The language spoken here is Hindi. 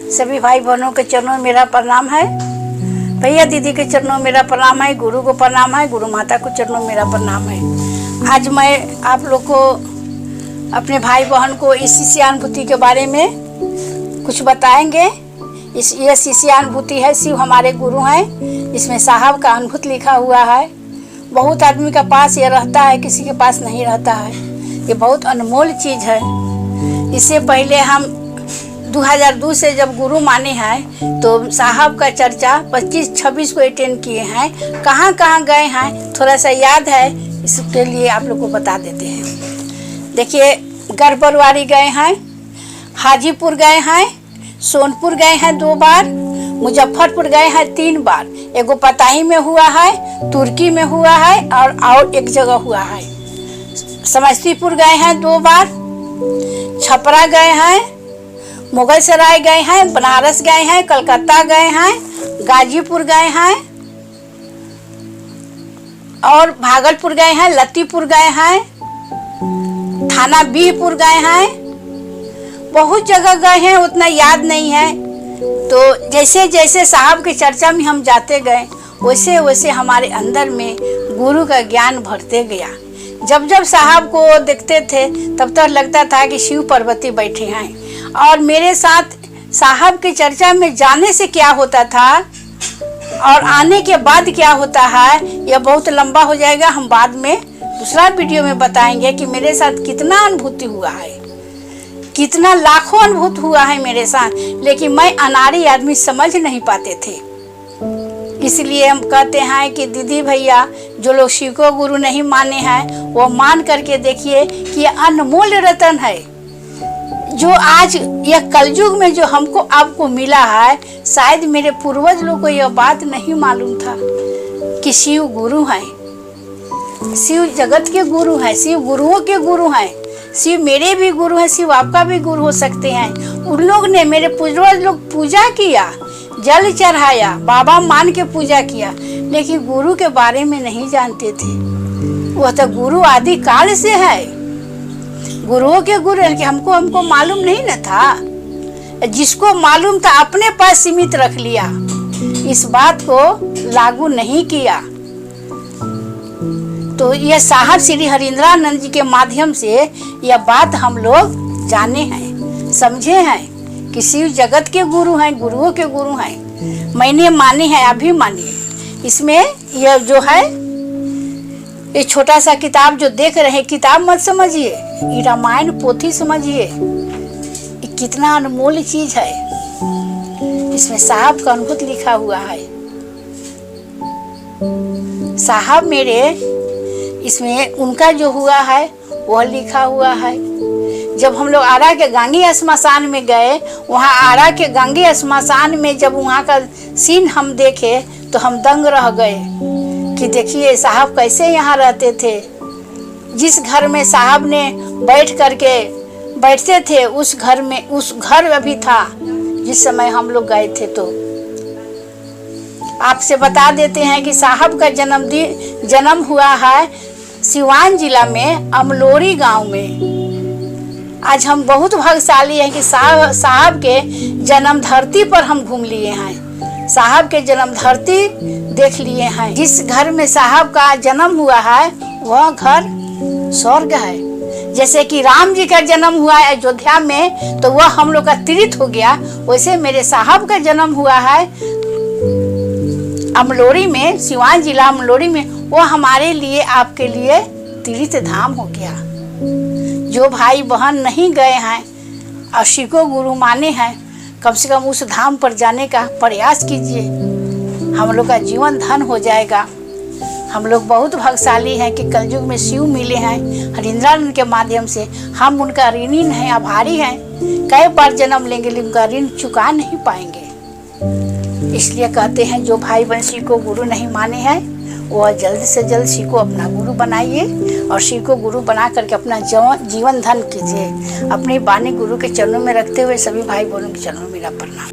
सभी भाई बहनों के चरणों में मेरा प्रणाम है। भैया दीदी के चरणों में मेरा प्रणाम है। गुरु को प्रणाम है। गुरु माता को चरणों में मेरा प्रणाम है। आज मैं आप लोग को अपने भाई बहन को इस शिष्यानुभूति के बारे में कुछ बताएंगे। ये शिष्यानुभूति है। शिव हमारे गुरु हैं। इसमें साहब का अनुभूत लिखा हुआ है। बहुत आदमी के पास ये रहता है, किसी के पास नहीं रहता है। ये बहुत अनमोल चीज़ है। इससे पहले हम 2002 से जब गुरु माने हैं तो साहब का चर्चा 25-26 को अटेंड किए हैं। कहाँ कहाँ गए हैं थोड़ा सा याद है, इसके लिए आप लोग को बता देते हैं। देखिए, गढ़बरुआरी गए हैं, हाजीपुर गए हैं, सोनपुर गए हैं 2 बार, मुजफ्फरपुर गए हैं 3 बार। एगो पताही में हुआ है, तुर्की में हुआ है और एक जगह हुआ है। समस्तीपुर गए हैं 2 बार, छपरा गए हैं, मुगल सराय गए हैं, बनारस गए हैं, कलकत्ता गए हैं, गाजीपुर गए हैं और भागलपुर गए हैं, लतीपुर गए हैं, थाना बीहपुर गए हैं। बहुत जगह गए हैं, उतना याद नहीं है। तो जैसे जैसे साहब की चर्चा में हम जाते गए वैसे वैसे हमारे अंदर में गुरु का ज्ञान बढ़ते गया। जब जब साहब को देखते थे तब तक लगता था कि शिव पार्वती बैठे हैं। और मेरे साथ साहब की चर्चा में जाने से क्या होता था और आने के बाद क्या होता है, यह बहुत लंबा हो जाएगा। हम बाद में दूसरा वीडियो में बताएंगे कि मेरे साथ कितना अनुभूति हुआ है, कितना लाखों अनुभूत हुआ है मेरे साथ। लेकिन मैं अनाड़ी आदमी समझ नहीं पाते थे। इसलिए हम कहते हैं कि दीदी भैया, जो लोग शिव को गुरु नहीं माने हैं वो मान करके देखिए कि यह अनमोल रतन है। जो आज यह कलयुग में जो हमको आपको मिला है, शायद मेरे पूर्वज लोग को यह बात नहीं मालूम था कि शिव गुरु हैं। शिव जगत के गुरु हैं, शिव गुरुओं के गुरु हैं। शिव मेरे भी गुरु हैं, शिव आपका भी गुरु हो सकते हैं। उन लोग ने, मेरे पूर्वज लोग पूजा किया, जल चढ़ाया, बाबा मान के पूजा किया, लेकिन गुरु के बारे में नहीं जानते थे। वह तो गुरु आदि काल से है, गुरुओं के गुरु, लेकिन हमको मालूम नहीं न था। जिसको मालूम था अपने पास सीमित रख लिया, इस बात को लागू नहीं किया। तो यह साहब श्री हरिंद्रानंद जी के माध्यम से यह बात हम लोग जाने हैं, समझे हैं कि शिव जगत के गुरु हैं, गुरुओं के गुरु हैं। मैंने माने हैं, आप भी मानिए। इसमें यह जो है, ये छोटा सा किताब जो देख रहे हैं, किताब मत समझिए, ये रामायण पोथी समझिए। ये कितना अनमोल चीज है। इसमें साहब का अनुभूत लिखा हुआ है। साहब मेरे, इसमें उनका जो हुआ है वह लिखा हुआ है। जब हम लोग आरा के गांगी श्मशान में गए, वहाँ आरा के गांगी श्मशान में जब वहाँ का सीन हम देखे तो हम दंग रह गए कि देखिए साहब कैसे यहाँ रहते थे। जिस घर में साहब ने बैठते थे उस घर अभी था जिस समय हम लोग गए थे। तो आपसे बता देते हैं कि साहब का जन्म हुआ है सिवान जिला में अमलोरी गांव में। आज हम बहुत भाग्यशाली हैं कि साहब के जन्म धरती पर हम घूम लिए हैं, साहब के जन्म धरती देख लिए हैं। जिस घर में साहब का जन्म हुआ है वह घर स्वर्ग है। जैसे कि राम जी का जन्म हुआ है अयोध्या में तो वह हम लोग का तीर्थ हो गया, वैसे मेरे साहब का जन्म हुआ है अमलोरी में, सिवान जिला अमलोरी में। वो हमारे लिए, आपके लिए तीर्थ धाम हो गया। जो भाई बहन नहीं गए हैं और शिव को गुरु माने हैं, कम से कम उस धाम पर जाने का प्रयास कीजिए। हम लोग का जीवन धन हो जाएगा। हम लोग बहुत भाग्यशाली हैं कि कलयुग में शिव मिले हैं हरिंद्रानंद के माध्यम से। हम उनका ऋणी हैं, आभारी हैं। कई बार जन्म लेंगे लेकिन उनका ऋण चुका नहीं पाएंगे। इसलिए कहते हैं जो भाई बहन शिव को गुरु नहीं माने हैं वह जल्द से जल्द शिव को अपना गुरु बनाइए और शिव को गुरु बना करके अपना जीवन धन कीजिए। अपनी वाणी गुरु के चरणों में रखते हुए सभी भाई बहनों के चरणों में मेरा प्रणाम।